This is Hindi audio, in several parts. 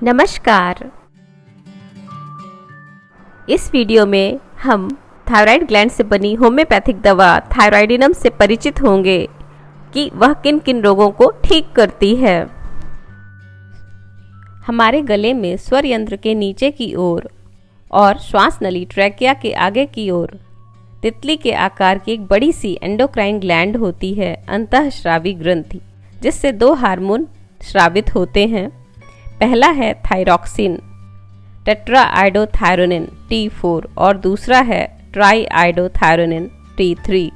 नमस्कार। इस वीडियो में हम थायराइड ग्लैंड से बनी होम्योपैथिक दवा थायराइडिनम से परिचित होंगे कि वह किन किन रोगों को ठीक करती है। हमारे गले में स्वर यंत्र के नीचे की ओर और श्वास नली ट्रैकिया के आगे की ओर तितली के आकार की एक बड़ी सी एंडोक्राइन ग्लैंड होती है, अंतःस्रावी ग्रंथि, जिससे दो हार्मोन स्रावित होते हैं। पहला है थायरॉक्सिन टेट्राआइडोथायरोनिन T4 और दूसरा है ट्राईआइडोथायरोनिन T3।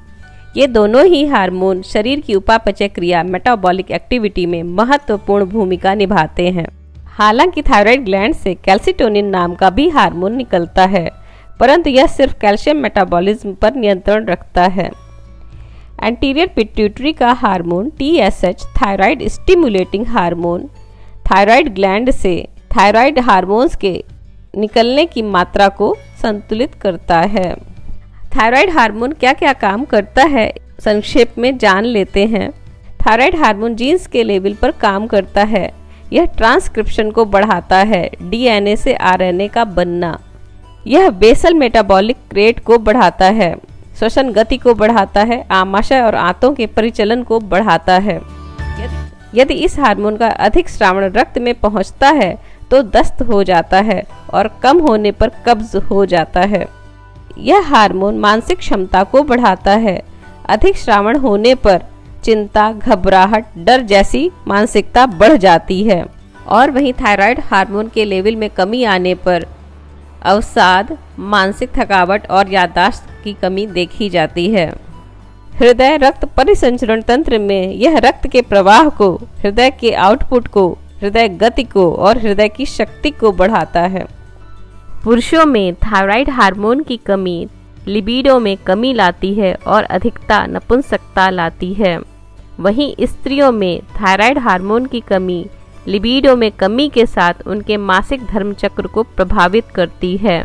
ये दोनों ही हार्मोन शरीर की उपापचय क्रिया मेटाबॉलिक एक्टिविटी में महत्वपूर्ण भूमिका निभाते हैं। हालांकि थायराइड ग्लैंड से कैल्सिटोनिन नाम का भी हार्मोन निकलता है, परंतु यह सिर्फ कैल्शियम मेटाबॉलिज्म पर नियंत्रण रखता है। एंटीरियर पिट्यूटरी का hormone TSH thyroid stimulating hormone thyroid gland से थायराइड हार्मोन्स के निकलने की मात्रा को संतुलित करता है। थायराइड हार्मोन क्या क्या काम करता है, संक्षेप में जान लेते हैं। थायराइड हार्मोन जीन्स के लेवल पर काम करता है। यह ट्रांसक्रिप्शन को बढ़ाता है, DNA से RNA का बनना। यह बेसल मेटाबॉलिक रेट को बढ़ाता है, श्वसन गति को बढ़ाता है, आमाशय और आंतों के परिचलन को बढ़ाता है। यदि इस हार्मोन का अधिक स्रावण रक्त में पहुंचता है तो दस्त हो जाता है और कम होने पर कब्ज हो जाता है। यह हार्मोन मानसिक क्षमता को बढ़ाता है। अधिक स्रावण होने पर चिंता, घबराहट, डर जैसी मानसिकता बढ़ जाती है। और वहीं थायराइड हार्मोन के लेवल में कमी आने पर अवसाद, मानसिक थकावट और याददाश्त की कमी देखी जाती है। हृदय रक्त परिसंचरण तंत्र में यह रक्त के प्रवाह को, हृदय के आउटपुट को, हृदय गति को और हृदय की शक्ति को बढ़ाता है। पुरुषों में थायराइड हार्मोन की कमी लिबिडो में कमी लाती है और अधिकता नपुंसकता लाती है। वहीं स्त्रियों में थायराइड हार्मोन की कमी लिबिडो में कमी के साथ उनके मासिक धर्म चक्र को प्रभावित करती है।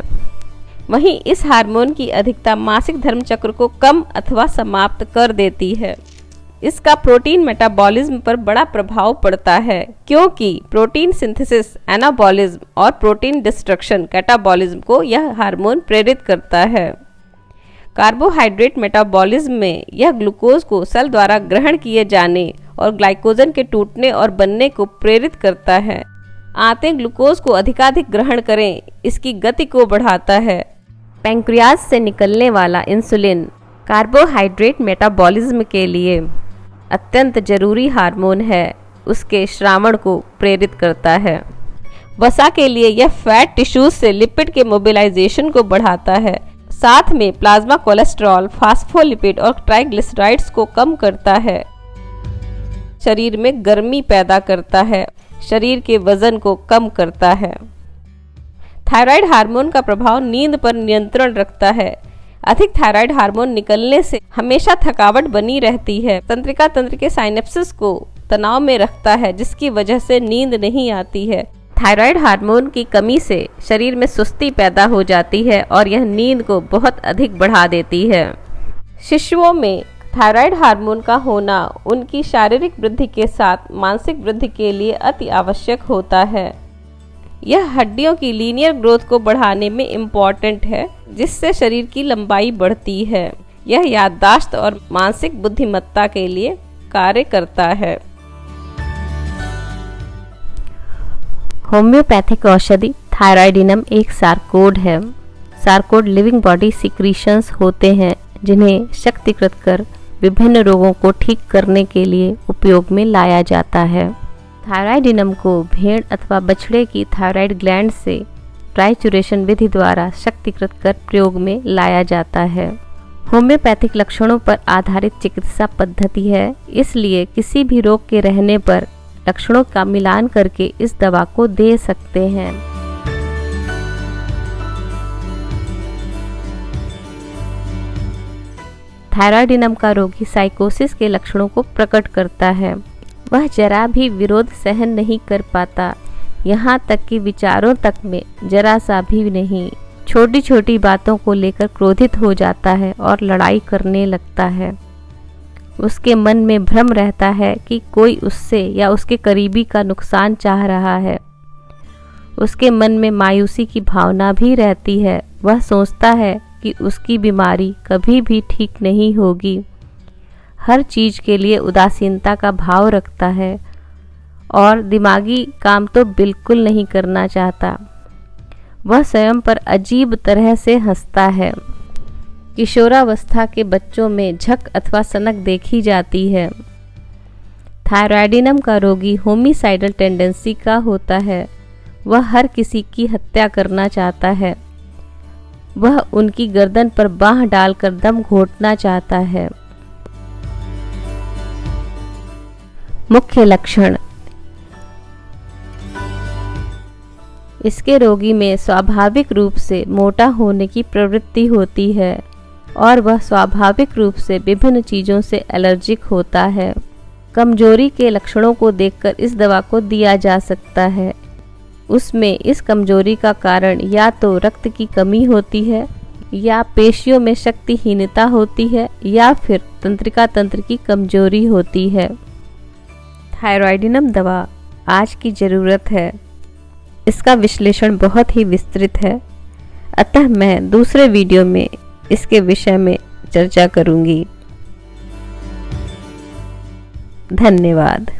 वहीं इस हार्मोन की अधिकता मासिक धर्म चक्र को कम अथवा समाप्त कर देती है। इसका प्रोटीन मेटाबॉलिज्म पर बड़ा प्रभाव पड़ता है, क्योंकि प्रोटीन सिंथेसिस एनाबॉलिज्म और प्रोटीन डिस्ट्रक्शन कैटाबॉलिज्म को यह हार्मोन प्रेरित करता है। कार्बोहाइड्रेट मेटाबॉलिज्म में यह ग्लूकोज को सेल द्वारा ग्रहण किए जाने और ग्लाइकोजन के टूटने और बनने को प्रेरित करता है। आंतें ग्लूकोज को अधिकाधिक ग्रहण करें, इसकी गति को बढ़ाता है। पैंक्रियाज से निकलने वाला इंसुलिन कार्बोहाइड्रेट मेटाबॉलिज्म के लिए अत्यंत जरूरी हार्मोन है, उसके स्रावण को प्रेरित करता है। वसा के लिए यह फैट टिश्यूज से लिपिड के मोबिलाइजेशन को बढ़ाता है। साथ में प्लाज्मा कोलेस्ट्रॉल, फास्फोलिपिड और ट्राइग्लिसराइड्स को कम करता है। शरीर में गर्मी पैदा करता है, शरीर के वजन को कम करता है। थायराइड हार्मोन का प्रभाव नींद पर नियंत्रण रखता है। अधिक थायराइड हार्मोन निकलने से हमेशा थकावट बनी रहती है। तंत्रिका तंत्र के साइनेप्सिस को तनाव में रखता है, जिसकी वजह से नींद नहीं आती है। थायराइड हार्मोन की कमी से शरीर में सुस्ती पैदा हो जाती है और यह नींद को बहुत अधिक बढ़ा देती है। शिशुओं में थायराइड हार्मोन का होना उनकी शारीरिक वृद्धि के साथ मानसिक वृद्धि के लिए अति आवश्यक होता है। यह हड्डियों की लीनियर ग्रोथ को बढ़ाने में इम्पॉर्टेंट है, जिससे शरीर की लंबाई बढ़ती है। यह याददाश्त और मानसिक बुद्धिमत्ता के लिए कार्य करता है। होम्योपैथिक औषधि थायराइडिनम एक सार्कोड है। सार्कोड लिविंग बॉडी सिक्रीशंस होते हैं, जिन्हें शक्तिकृत कर विभिन्न रोगों को ठीक करने के लिए उपयोग में लाया जाता है। थायराइडिनम को भेड़ अथवा बछड़े की थायराइड ग्लैंड से ट्राइचुरेशन विधि द्वारा शक्तिकृत कर प्रयोग में लाया जाता है। होम्योपैथिक लक्षणों पर आधारित चिकित्सा पद्धति है, इसलिए किसी भी रोग के रहने पर लक्षणों का मिलान करके इस दवा को दे सकते हैं। थायराइडिनम का रोगी साइकोसिस के लक्षणों को प्रकट करता है। वह जरा भी विरोध सहन नहीं कर पाता, यहाँ तक कि विचारों तक में जरा सा भी नहीं। छोटी छोटी बातों को लेकर क्रोधित हो जाता है और लड़ाई करने लगता है। उसके मन में भ्रम रहता है कि कोई उससे या उसके करीबी का नुकसान चाह रहा है। उसके मन में मायूसी की भावना भी रहती है। वह सोचता है कि उसकी बीमारी कभी भी ठीक नहीं होगी। हर चीज़ के लिए उदासीनता का भाव रखता है और दिमागी काम तो बिल्कुल नहीं करना चाहता। वह स्वयं पर अजीब तरह से हंसता है। किशोरावस्था के बच्चों में झक अथवा सनक देखी जाती है। थायराइडिनम का रोगी होमिसाइडल टेंडेंसी का होता है। वह हर किसी की हत्या करना चाहता है। वह उनकी गर्दन पर बांह डालकर दम घोंटना चाहता है। मुख्य लक्षण: इसके रोगी में स्वाभाविक रूप से मोटा होने की प्रवृत्ति होती है और वह स्वाभाविक रूप से विभिन्न चीज़ों से एलर्जिक होता है। कमजोरी के लक्षणों को देखकर इस दवा को दिया जा सकता है। उसमें इस कमजोरी का कारण या तो रक्त की कमी होती है, या पेशियों में शक्तिहीनता होती है, या फिर तंत्रिका तंत्र की कमजोरी होती है। थायराइडिनम दवा आज की ज़रूरत है। इसका विश्लेषण बहुत ही विस्तृत है, अतः मैं दूसरे वीडियो में इसके विषय में चर्चा करूंगी। धन्यवाद।